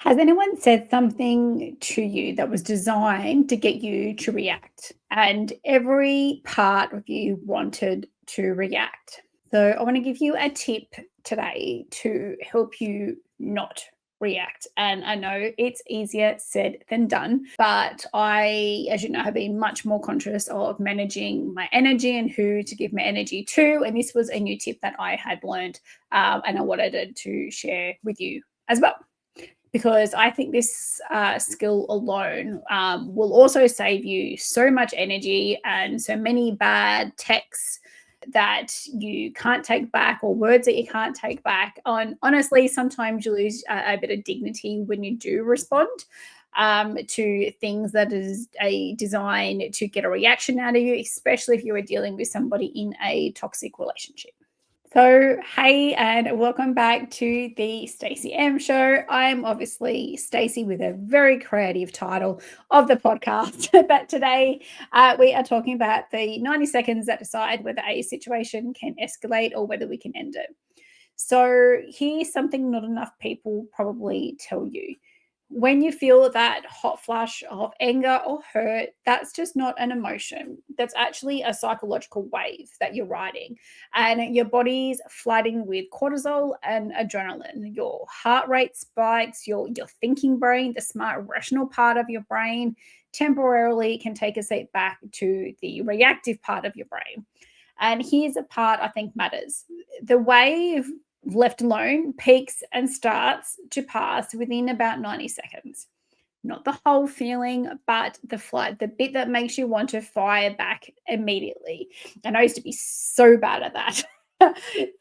Has anyone said something to you that was designed to get you to react? And every part of you wanted to react. So, I want to give you a tip today to help you not react. And I know it's easier said than done, but I, as you know, have been much more conscious of managing my energy and who to give my energy to. And this was a new tip that I had learned, and I wanted to share with you as well, because I think this skill alone will also save you so much energy and so many bad texts that you can't take back, or words that you can't take back. Honestly, sometimes you lose a bit of dignity when you do respond to things that is a design to get a reaction out of you, especially if you are dealing with somebody in a toxic relationship. So, hey, and welcome back to the Stacy M Show. I'm obviously Stacy with a very creative title of the podcast, but today we are talking about the 90 seconds that decide whether a situation can escalate or whether we can end it. So, here's something not enough people probably tell you. When you feel that hot flush of anger or hurt, that's just not an emotion. That's actually a psychological wave that you're riding. And your body's flooding with cortisol and adrenaline. Your heart rate spikes, your thinking brain, the smart, rational part of your brain, temporarily can take a seat back to the reactive part of your brain. And here's a part I think matters. The wave, left alone, peaks and starts to pass within about 90 seconds. Not the whole feeling, but the flood, the bit that makes you want to fire back immediately. And I used to be so bad at that.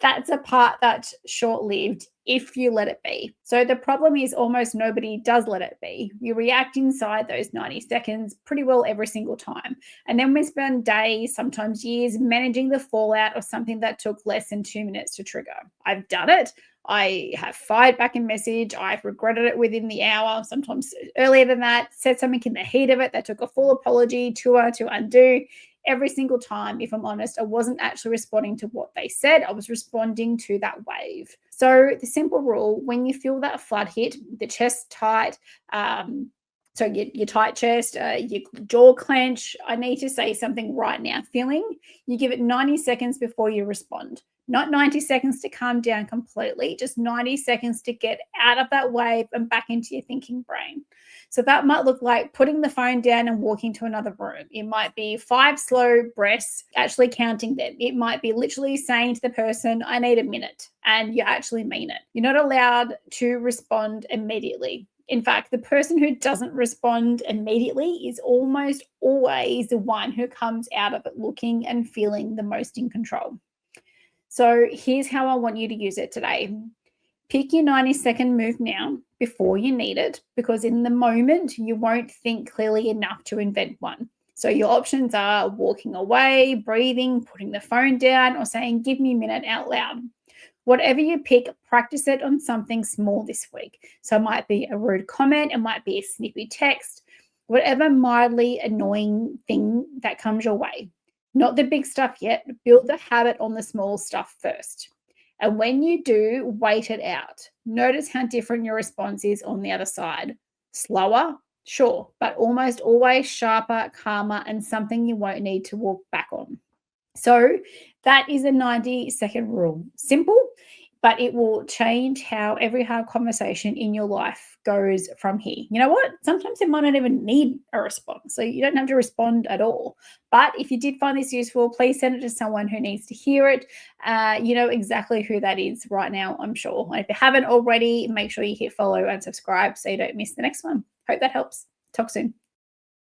That's a part that's short lived if you let it be. So the problem is almost nobody does let it be. You react inside those 90 seconds pretty well every single time. And then we spend days, sometimes years, managing the fallout of something that took less than 2 minutes to trigger. I've done it. I have fired back a message. I've regretted it within the hour, sometimes earlier than that, said something in the heat of it that took a full apology to undo. Every single time, if I'm honest, I wasn't actually responding to what they said. I was responding to that wave. So the simple rule, when you feel that flood hit, the chest tight, so your tight chest, your jaw clench, I need to say something right now feeling, you give it 90 seconds before you respond. Not 90 seconds to calm down completely, just 90 seconds to get out of that wave and back into your thinking brain. So that might look like putting the phone down and walking to another room. It might be 5 slow breaths, actually counting them. It might be literally saying to the person, I need a minute, and you actually mean it. You're not allowed to respond immediately. In fact, the person who doesn't respond immediately is almost always the one who comes out of it looking and feeling the most in control. So here's how I want you to use it today. Pick your 90-second move now before you need it, because in the moment, you won't think clearly enough to invent one. So your options are walking away, breathing, putting the phone down, or saying, give me a minute out loud. Whatever you pick, practice it on something small this week. So it might be a rude comment, it might be a snippy text, whatever mildly annoying thing that comes your way. Not the big stuff yet. Build the habit on the small stuff first. And when you do, wait it out. Notice how different your response is on the other side. Slower, sure, but almost always sharper, calmer, and something you won't need to walk back on. So that is a 90-second rule. Simple, but it will change how every hard conversation in your life goes from here. You know what? Sometimes it might not even need a response. So you don't have to respond at all. But if you did find this useful, please send it to someone who needs to hear it. You know exactly who that is right now, I'm sure. And if you haven't already, make sure you hit follow and subscribe so you don't miss the next one. Hope that helps. Talk soon.